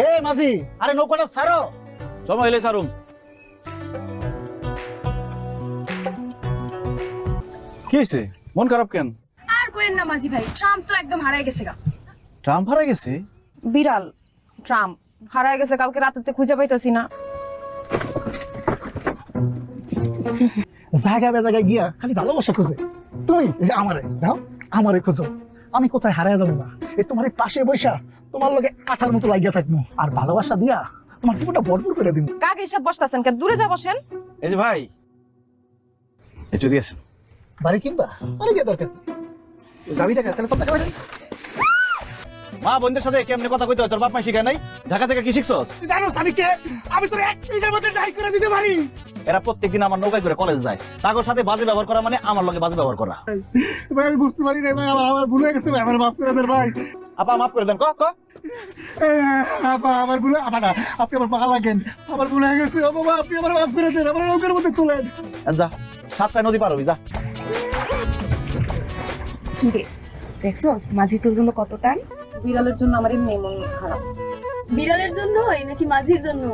এ মাঝি, আরে নৌকাটা ছাড়ো। সময় হইলে সারুম। কি হয়েছে, মন খারাপ কেন? আর কোয়েন না মাঝি ভাই, ট্রাম্প তো একদম হারাই গেছে গা। ট্রাম্প হারাই গেছে? বিড়াল ট্রাম্প হারাই গেছে, কালকে রাতে খুঁজে পাইতাছি না। জায়গা জায়গায় গিয়া খালি ভালোবাসা খুঁজে। তুমি এই যে আমারে দাও, আমারে খুঁজো। আমি কোথায় হারায় যাবো না, এই তোমার পাশে বৈশা তোমার লগে আঠার মতো লাগিয়া থাকবো, আর ভালোবাসা দিয়া তোমার জীবনটা ভরপুর করে দিব। কাকে এসব বসতাছেন, কে দূরে যা বসেন। এই যে ভাই, একটু দিয়ে আসেন। বাড়ি কিনবা, বাড়ি দিয়ে দরকার কি? যাবি টাকা তাহলে সব টাকা হয়ে যাবে। মা বোনদের সাথে কেমনে কথা কইতে হয় তোর বাপ মা শিখায় নাই? ঢাকা থেকে কি শিখছস? তুই জানোস আমি কে? আমি তোর 1 মিনিটের মধ্যে ডাই করে দিতে পারি। এরা প্রত্যেকদিন আমার নৌকায় করে কলেজ যায়, তাদের সাথে বাজে ব্যবহার করা মানে আমার লগে বাজে ব্যবহার করা। ভাই আমি বুঝতে পারি না ভাই, আমার ভুল হয়ে গেছে ভাই, আমার মাফ করে দেন ভাই। আপা মাফ করে দেন। ক ক আপা আমার ভুল, আপা না, আপনি আমার পাকা লাগেন, আমার ভুল হয়ে গেছে। ও বাবা আপনি আমার মাফ করে দেন, আমার নৌকার মধ্যে তুলেন। যা, 7টা নদী পার হবি যা। কি রে দেখছস মাঝি তোর জন্য কত টাইম? বিড়ালের জন্য আমার এমনি মন খারাপ। বিড়ালের জন্য নাকি মাঝির জন্য?